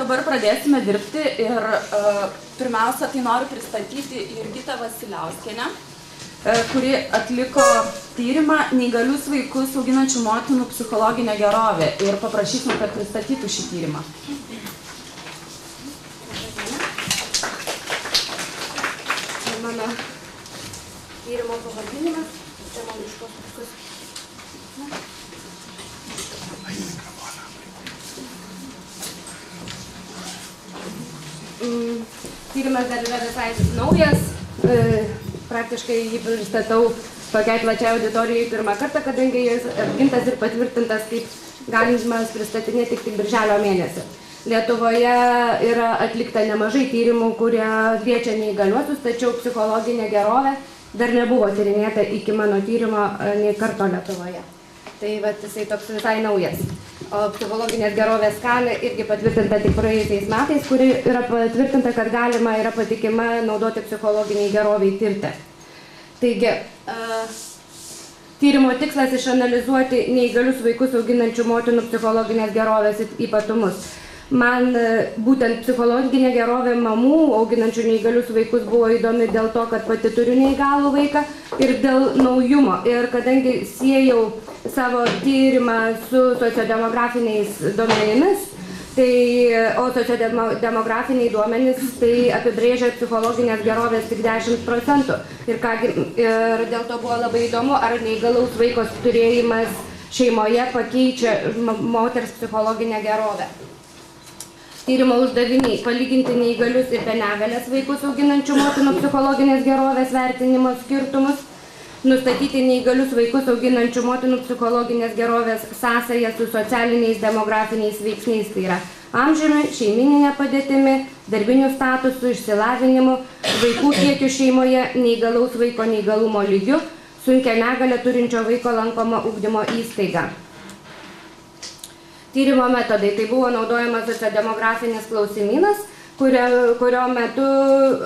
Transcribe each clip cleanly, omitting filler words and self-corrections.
dabar pradėsime dirbti ir pirmiausia, tai noriu pristatyti Jurgitą Vasiliauskienę, kuri atliko tyrimą neįgalius vaikus auginančių motinų psichologinę gerovę ir paprašysim, kad pristatytų šį tyrimą. Mano tyrimo pavadinimas, čia man iš tos pusės. Tyrimas dar yra visai naujas, praktiškai jį pristatau tokiai plačiai auditorijai pirmą kartą, kadangi jis apgintas ir patvirtintas kaip galimas pristatinėti tik birželio mėnesį. Lietuvoje yra atlikta nemažai tyrimų, kurie liečia neįgaliuosius, tačiau psichologinė gerovė dar nebuvo tyrinėta iki mano tyrimo nei karto Lietuvoje. Tai jisai toks visai naujas. O psichologinės gerovės skalė irgi patvirtinta tik praėjusiais metais, kuri yra patvirtinta, kad galima yra patikima naudoti psichologiniai geroviai tirti. Taigi, tyrimo tikslas išanalizuoti neįgalius vaikus auginančių motinų psichologinės gerovės ypatumus. Man būtent psichologinė gerovė mamų auginančių neįgalius vaikus buvo įdomi dėl to, kad pati turiu neįgalų vaiką ir dėl naujumo. Ir kadangi siejau savo tyrimą su sociodemografiniais duomenimis, o sociodemografiniai duomenys tai apibrėžia psichologinės gerovės tik 10%. Ir dėl to buvo labai įdomu, ar neįgalaus vaiko turėjimas šeimoje pakeičia moters psichologinę gerovę. Tyrimo uždaviniai – palyginti neįgalius ir be negalės vaikus auginančių motinų psichologinės gerovės vertinimo skirtumus, nustatyti neįgalius vaikus auginančių motinų psichologinės gerovės sąsają su socialiniais demografiniais veiksniais, tai yra amžiumi, šeimininė padėtimi, darbiniu statusu, išsilavinimu, vaikų kiekiu šeimoje, neįgalaus vaiko neįgalumo lygiu, sunkią negalią turinčio vaiko lankoma ugdymo įstaiga. Tyrimo metodai. Tai buvo naudojamas sociodemografinis klausimynas, kurio metu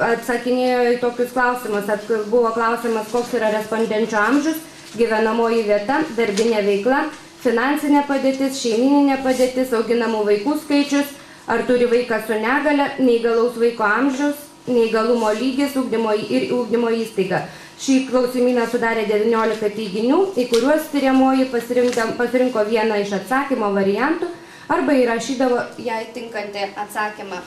atsakinėjo į tokius klausimus. Buvo klausimas, koks yra respondenčio amžius, gyvenamoji vieta, darbinė veikla, finansinė padėtis, šeimininė padėtis, auginamų vaikų skaičius, ar turi vaikas su negale, neįgalaus vaiko amžius, neįgalumo lygis ir ugdymo įstaiga. Šį klausimyną sudarė 19 teiginių, į kuriuos tyriamoji pasirinko vieną iš atsakymo variantų arba įrašydavo jai tinkantį atsakymą.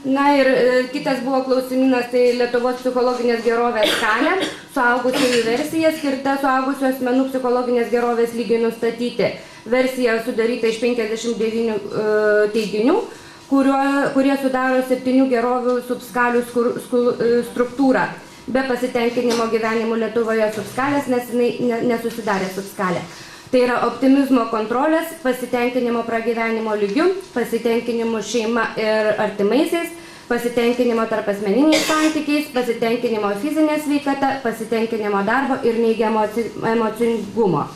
Na ir kitas buvo klausimynas, tai Lietuvos psichologinės gerovės skalė, suaugusiųjų versija skirta suaugusių asmenų psichologinės gerovės lygiai nustatyti. Versija sudaryta iš 59 teiginių, kurie sudaro 7 gerovių subskalių struktūrą. Be pasitenkinimo gyvenimu Lietuvoje subskalės, nes jinai nesusidarė subskalė. Tai yra optimizmo kontrolės, pasitenkinimo pragyvenimo lygiu, pasitenkinimo šeima ir artimaisiais, pasitenkinimo tarp asmeniniais santykiais, pasitenkinimo fizinė sveikata, pasitenkinimo darbo ir neigiamo emocingumo.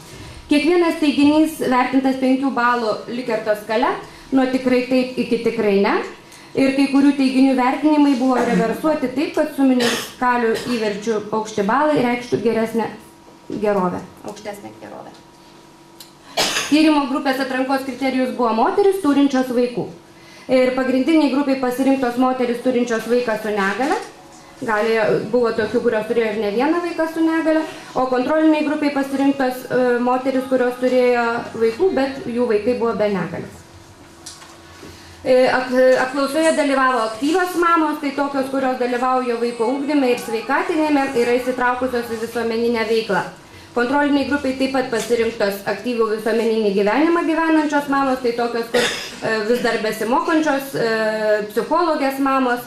Kiekvienas teiginys vertintas 5 balų Likerto skale, nuo tikrai taip iki tikrai ne. Ir kai kurių teiginių vertinimai buvo reversuoti taip, kad suminių skalių įverčių aukšti balai reikštų geresnę gerovę, aukštesnę gerovę. Tyrimo grupės atrankos kriterijus buvo moteris turinčios vaikų. Ir pagrindiniai grupiai pasirinktos moteris turinčios vaiką su negale. Buvo tokių, kurios turėjo ir ne vieną vaiką su negale, o kontroliniai grupiai pasirinktos moteris, kurios turėjo vaikų, bet jų vaikai buvo be negalės. Apklausoje dalyvavo aktyvios mamos, tai tokios, kurios dalyvauja vaiko ugdyme ir sveikatinime, yra įsitraukusios į visuomeninę veiklą. Kontroliniai grupiai taip pat pasirinktos aktyvių visuomeninį gyvenimą gyvenančios mamos, tai tokios, kur vis dar besimokančios, psichologės mamos.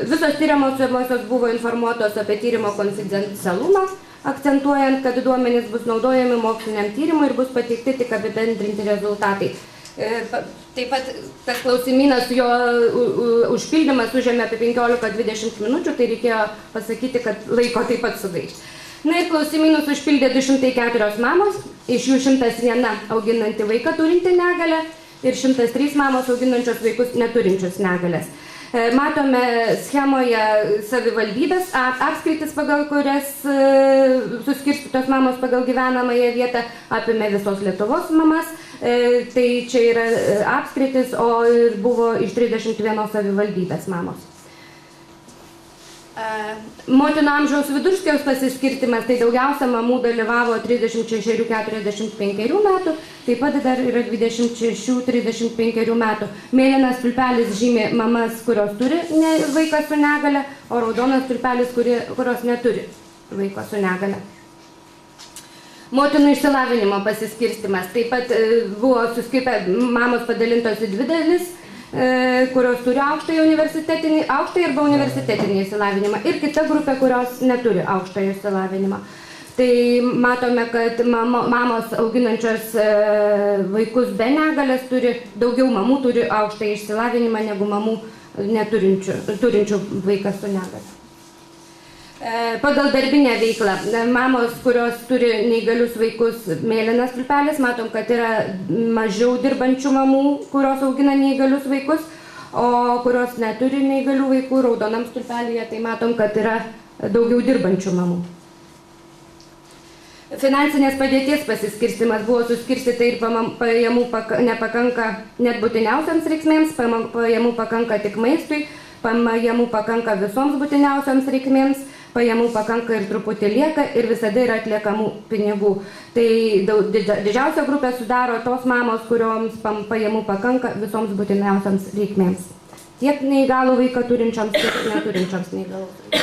Visos tyriamosios buvo informuotos apie tyrimo konfidencialumą, akcentuojant, kad duomenys bus naudojami moksliniam tyrimui ir bus pateikti tik apibendrinti rezultatai. Taip pat tas klausimynas, jo užpildymas užėmė apie 15-20 minučių, tai reikėjo pasakyti, kad laiko taip pat sugaišti. Na ir klausimynus užpildė 204 mamos, iš jų 101 auginanti vaiką turinti negalę ir 103 mamos auginančios vaikus neturinčius negalės. Matome schemoje savivaldybės apskritis, pagal kurias suskirstytos mamos pagal gyvenamąją vietą, apėmė visos Lietuvos mamas. tai čia yra apskritis, o buvo iš 31 savivaldybės mamos. Motinų amžiaus vidurskio pasiskirtimas, tai daugiausia mamų dalyvavo 36-45 metų, taip pat dar yra 26-35 metų. Mėlynas stulpelis žymi mamas, kurios turi vaiką su negale, o raudonas stulpelis, kurios neturi vaiko su negale. Motinų išsilavinimo pasiskirstimas, taip pat buvo mamos padalintos į dvi dalis, kurios turi aukštąjį arba universitetinį išsilavinimą ir kita grupė, kurios neturi aukštąjį išsilavinimą. Tai matome, kad mamos auginančios vaikus be negalės daugiau mamų turi aukštąjį išsilavinimą negu mamų turinčių vaiką su negale. Pagal darbinę veiklą, mamos, kurios turi neįgalius vaikus, mėlynas stulpelis, matom, kad yra mažiau dirbančių mamų, kurios augina neįgalius vaikus, o kurios neturi neįgalių vaikų, raudonam stulpelyje, tai matom, kad yra daugiau dirbančių mamų. Finansinės padėties pasiskirstimas buvo suskirstyta ir pajamų nepakanka net būtiniausiams reikmėms, pajamų pakanka tik maistui, pajamų pakanka visoms būtiniausiams reikmėms, pajamų pakanka ir truputį lieka ir visada yra atliekamų pinigų. Tai didžiausia grupė sudaro tos mamos, kurioms pajamų pakanka visoms būtiniausiams reikmėms. Tiek neįgalų vaiką turinčioms, tiek neturinčioms neįgalų vaiką.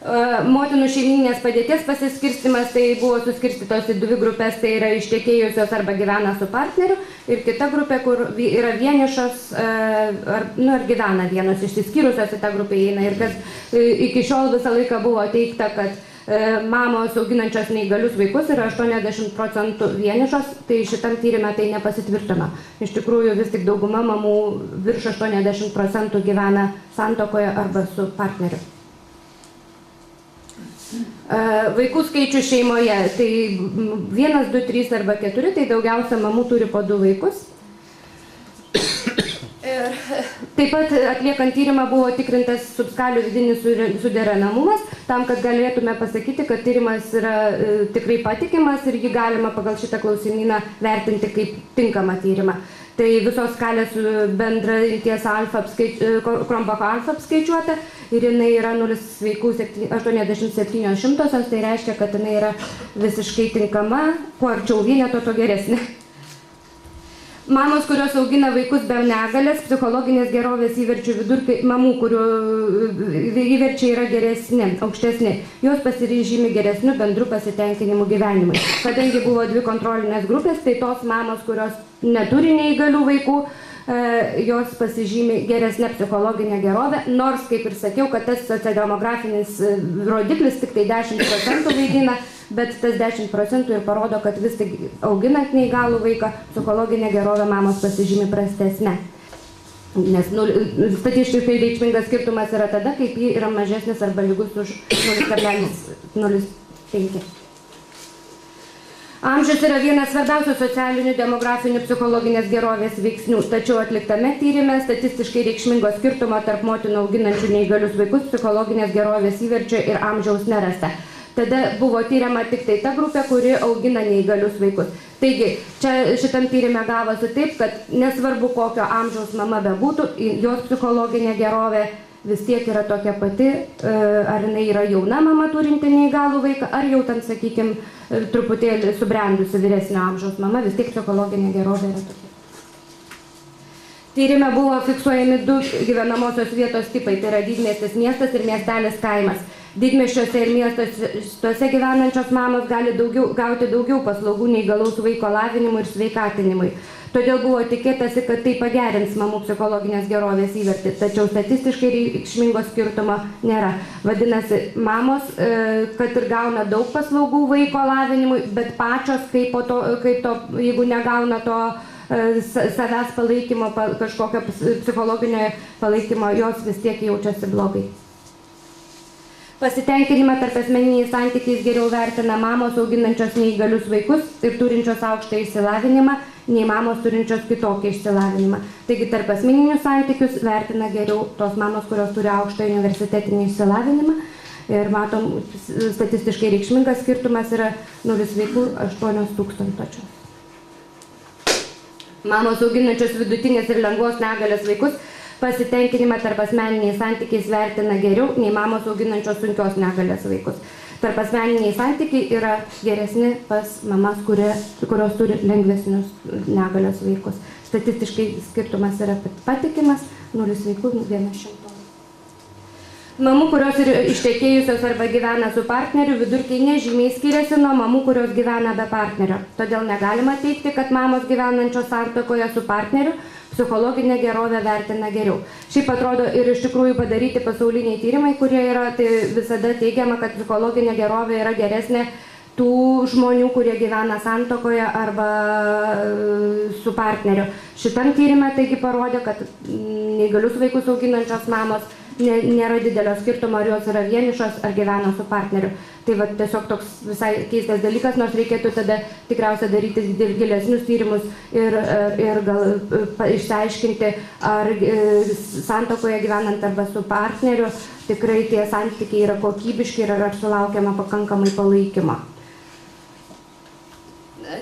Motinų šeimyninės padėties pasiskirstimas, tai buvo suskirstytos į dvi grupės, tai yra ištekėjusios arba gyvena su partneriu ir kita grupė, kur yra vienišos ar gyvena vienos, išsiskyrusios į tą grupę įeina ir kas iki šiol visą laiką buvo teikta, kad mamos auginančios neįgalius vaikus yra 80% vienišos, tai šitam tyrime tai nepasitvirtino. Iš tikrųjų vis tik dauguma mamų virš 80% gyvena santuokoje arba su partneriu. Vaikų skaičių šeimoje, tai 1, 2, 3 arba 4, tai daugiausia mamų turi po 2 vaikus. Ir taip pat atliekant tyrimą buvo tikrintas subskalių vidinis suderinamumas, tam, kad galėtume pasakyti, kad tyrimas yra tikrai patikimas ir jį galima pagal šitą klausimyną vertinti kaip tinkamą tyrimą. Tai visos skalės bendra imties Kronbach alfa apskaičiuota ir jinai yra 0,87, tai reiškia, kad jinai yra visiškai tinkama, kuo arčiau vieneto, to geresnė. Mamos, kurios augina vaikus be negalės, psichologinės gerovės įverčių vidurkiai, mamų, kurių įverčiai yra geresni, aukštesni, jos pasiryžymi geresnių bendrų pasitenkinimų gyvenimui. Kadangi buvo 2 kontrolinės grupės, tai tos mamos, kurios neturi neįgalių vaikų, jos pasižymi geresnę psichologinę gerovę, nors, kaip ir sakiau, kad tas sociodemografinis rodiklis tik tai 10% vaidina, bet tas 10% ir parodo, kad vis tik auginant neįgalų vaiką, psichologinę gerovę mamos pasižymi prastesnė. Nes statistiškai reikšmingas skirtumas yra tada, kaip ji yra mažesnis arba lygus už 0,05. Amžius yra vienas svarbiausių socialinių, demografinių, psichologinės gerovės veiksnių, tačiau atliktame tyrime statistiškai reikšmingo skirtumo tarp motinų auginančių neįgalius vaikus, psichologinės gerovės įverčio ir amžiaus nerasta. Tada buvo tyriama tik tai ta grupė, kuri augina neįgalius vaikus. Taigi, čia šitam tyrime gavosi taip, kad nesvarbu kokio amžiaus mama bebūtų, jos psichologinė gerovė vis tiek yra tokia pati, ar jinai yra jauna mama turinti neįgalų vaiką, ar jau ten, sakykime, truputėlį subrendusi vyresnio amžiaus mama, vis tiek psichologinė gerovė yra tokia. Tyrime buvo fiksuojami 2 gyvenamosios vietos tipai, tai yra didmiestis miestas ir miestelis kaimas. Didmiesčiuose ir miestuose gyvenančios mamos gali gauti daugiau paslaugų neįgalaus vaiko lavinimui ir sveikatinimui. Todėl buvo tikėtasi, kad tai pagerins mamų psichologinės gerovės įvertį, tačiau statistiškai reikšmingo skirtumo nėra. Vadinasi, mamos, kad ir gauna daug paslaugų vaiko lavinimui, bet pačios, jeigu negauna to savęs palaikymo, kažkokio psichologinio palaikymo, jos vis tiek jaučiasi blogai. Pasitenkinimą tarp asmeniniais santykiais geriau vertina mamos auginančios neįgalius vaikus ir turinčios aukštą išsilavinimą, nei mamos turinčios kitokį išsilavinimą. Taigi tarp asmeninius santykius vertina geriau tos mamos, kurios turi aukštą universitetinį išsilavinimą. Ir matom, statistiškai reikšmingas skirtumas yra 0,8 tūkstančio. Mamos auginančios vidutinės ir lengvos negalės vaikus pasitenkinimą tarp asmeniniais santykiais vertina geriau nei mamos auginančios sunkios negalės vaikus. Tarp asmeniniai santykiai yra geresni pas mamas, kurios turi lengvesnius negalės vaikus. Statistiškai skirtumas yra patikimas 0 vaikų 100. Mamų, kurios yra ištekėjusios arba gyvena su partneriu, vidurkiai nežymiai skiriasi nuo mamų, kurios gyvena be partnerio. Todėl negalima teigti, kad mamos gyvenančios santuokoje su partneriu psichologinę gerovę vertina geriau. Šiaip atrodo ir iš tikrųjų padaryti pasauliniai tyrimai, kurie yra, tai visada teigiama, kad psichologinė gerovė yra geresnė tų žmonių, kurie gyvena santuokoje arba su partneriu. Šitam tyrime taigi parodė, kad neįgalius vaikus auginančios mamos nėra didelio skirtumo, ar jos yra vienišos, ar gyvena su partneriu. Tai va, tiesiog toks visai keistas dalykas, nors reikėtų tada tikriausiai daryti gilesnius tyrimus ir gal išsiaiškinti, ar santuokoje gyvenant arba su partneriu tikrai tie santykiai yra kokybiški ir ar sulaukiama pakankamai palaikymo.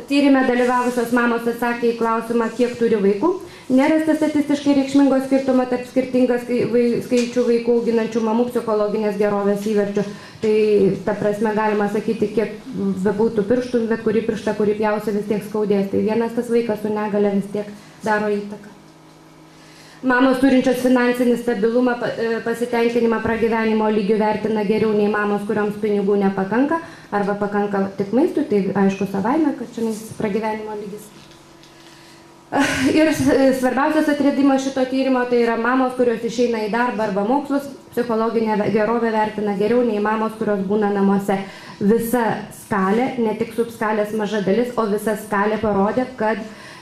Tyrime dalyvavusios mamos atsakė į klausimą, kiek turi vaikų. Nerasta statistiškai reikšmingo skirtumo tarp skirtingą skaičių vaikų auginančių mamų psichologinės gerovės įverčių. Tai ta prasme galima sakyti, kiek bebūtų pirštų, bet kurį pirštą, kurį pjausi, vis tiek skaudės. Tai vienas tas vaikas su negale vis tiek daro įtaką. Mamos turinčios finansinį stabilumą, pasitenkinimą pragyvenimo lygių vertina geriau nei mamos, kurioms pinigų nepakanka arba pakanka tik maistui, tai aišku savaime, kad čia pragyvenimo lygis. Ir svarbiausias atradimas šito tyrimo tai yra mamos, kurios išeina į darbą arba mokslus, psichologinę gerovę vertina geriau nei mamos, kurios būna namuose. Visa skalė, ne tik subskalės maža dalis, o visa skalė parodė, kad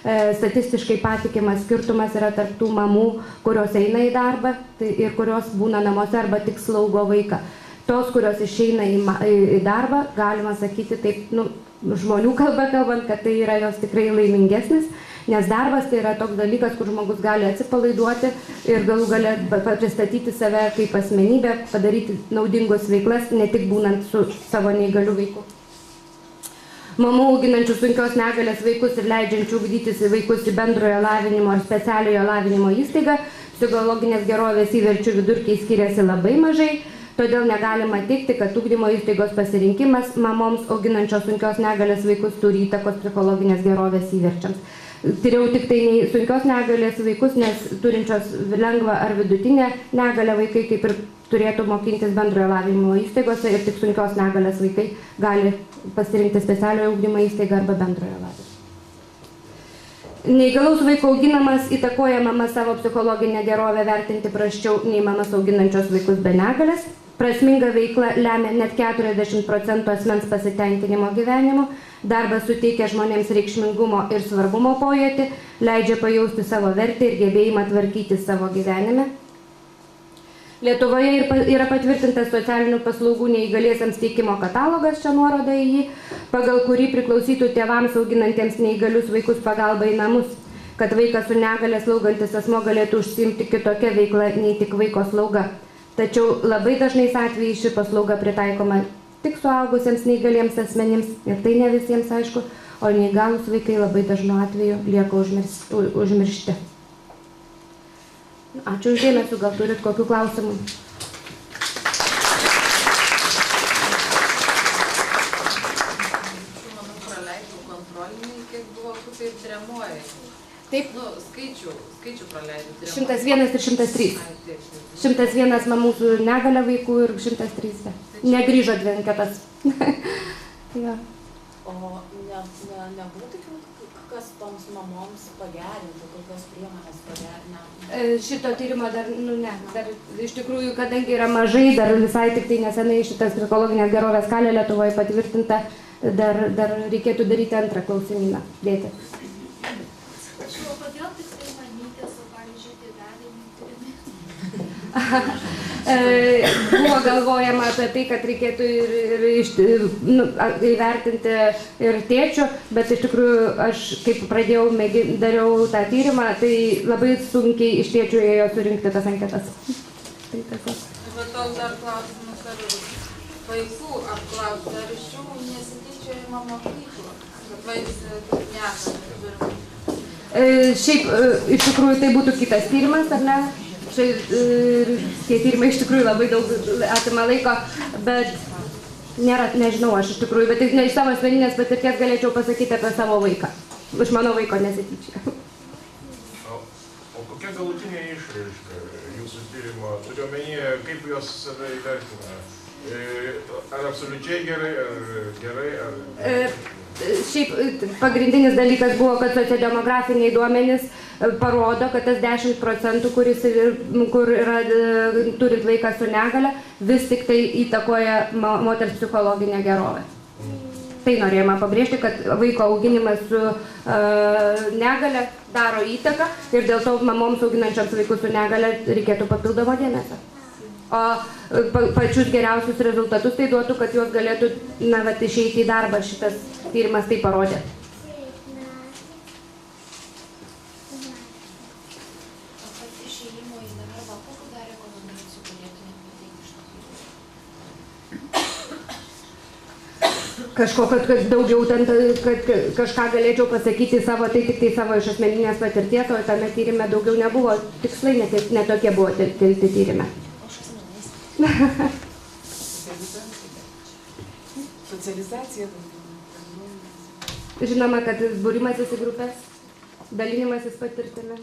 statistiškai patikimas skirtumas yra tarp tų mamų, kurios eina į darbą ir kurios būna namuose arba tik slaugo vaiką. Tos, kurios išeina į darbą, galima sakyti taip, žmonių kalba kalbant, kad tai yra jos tikrai laimingesnis, nes darbas tai yra toks dalykas, kur žmogus gali atsipalaiduoti ir galų gale pristatyti save kaip asmenybę, padaryti naudingos veiklas, ne tik būnant su savo neįgaliu vaiku. Mamų auginančių sunkios negalės vaikus ir leidžiančių ugdytis vaikus į bendrojo lavinimo ar specialiojo lavinimo įstaigą, psichologinės gerovės įverčių vidurkiai skiriasi labai mažai, todėl negalima teigti, kad ugdymo įstaigos pasirinkimas mamoms auginančios sunkios negalės vaikus turi įtakos psichologinės gerovės įverčiams. Tyriau tik tai sunkios negalės vaikus, nes turinčios lengvą ar vidutinę negalę vaikai kaip ir turėtų mokintis bendrojo lavinimo įstaigose ir tik sunkios negalės vaikai gali pasirinkti specialiojo ugdymo įstaigą arba bendrojo lavinimo. Neįgalaus vaiko auginamas įtakoja mama savo psichologinę gerovę vertinti prasčiau nei mamas auginančios vaikus be negalės. Prasminga veikla lemia net 40% asmens pasitenkinimo gyvenimu. Darbas suteikia žmonėms reikšmingumo ir svarbumo pojūtį, leidžia pajausti savo vertę ir gebėjimą tvarkyti savo gyvenime. Lietuvoje yra patvirtintas socialinių paslaugų neįgaliesiems teikimo katalogas, čia nuoroda į jį, pagal kurį priklausytų tėvams auginantiems neįgalius vaikus pagalba į namus, kad vaikas su negale slaugantis asmuo galėtų užsiimti kitokią veiklą nei tik vaiko slauga. Tačiau labai dažnais atvejais ši paslauga pritaikoma tik suaugusiems neįgaliems asmenims, ir tai ne visiems aišku, o neįgalūs vaikai labai dažnu atveju lieka užmiršti. Ačiū už dėmesį, gal turit kokių klausimų? Manau, praleidau kontrolinį, kiek buvo kaip tremuoja. Taip. Skaičių praleidau. 101 ir 103. 101 mamų su negale vaikų ir 103. Negrįžo dvi anketas. Ja. O nebuvo tokių, kas toms mamoms pagerintų, kokios priemonės pagerinę? Šito tyrimo dar, dar iš tikrųjų, kadangi yra mažai, dar visai tik tai nesenai šitas psichologinės gerovės skalė Lietuvoje patvirtinta, dar reikėtų daryti antrą klausimyną, dėti. O kodėl tik tai mamytės, o pavyzdžiui, tėveliai turimi? Buvo galvojama apie tai, kad reikėtų įvertinti ir tėčio, bet iš tikrųjų aš kaip dariau tą tyrimą, tai labai sunkiai iš tėčių ėjo surinkti tas anketas. Tai tiesiog. Bet toks dar klausimas, ar vaikų apklausti, ar iš jų nesityčiojama mokykla, kad vaikas nesat. Šiaip, iš tikrųjų, tai būtų kitas tyrimas, ar ne? Tie tyrimai iš tikrųjų labai daug atima laiko, bet nežinau aš iš tikrųjų, bet iš savo asmeninės patirties galėčiau pasakyti apie savo vaiką. Iš mano vaiko nesityčia. O kokia galutinė išraiška jūsų tyrimo? Turiu omenyje, kaip jos save įvertina? Ar absoliučiai gerai, ar gerai, ar... Šiaip pagrindinis dalykas buvo, kad sociodemografiniai duomenys parodo, kad tas 10%, kur yra turint vaiką su negale, vis tik tai įtakoja moters psichologinę gerovę. Tai norėjome pabrėžti, kad vaiko auginimas su negale daro įtaką ir dėl to mamoms auginančiams vaikus su negale reikėtų papildomo dėmesio. O pačius geriausius rezultatus tai duotų, kad jos galėtų išeiti į darbą. Šitas tyrimas tai parodė. O pat išėjimo į darbą, kokiu dar rekomendacijų galėtumėte pateikti iš to? Kažko, kad daugiau, kad kažką galėčiau pasakyti savo, tai tik tai savo iš asmeninės patirties, o tame tyrime daugiau nebuvo. Tikslai netokie buvo telti tyrime. Socializacija. Žinoma, kad būrimasis į grupės, dalinimasis patirtimi.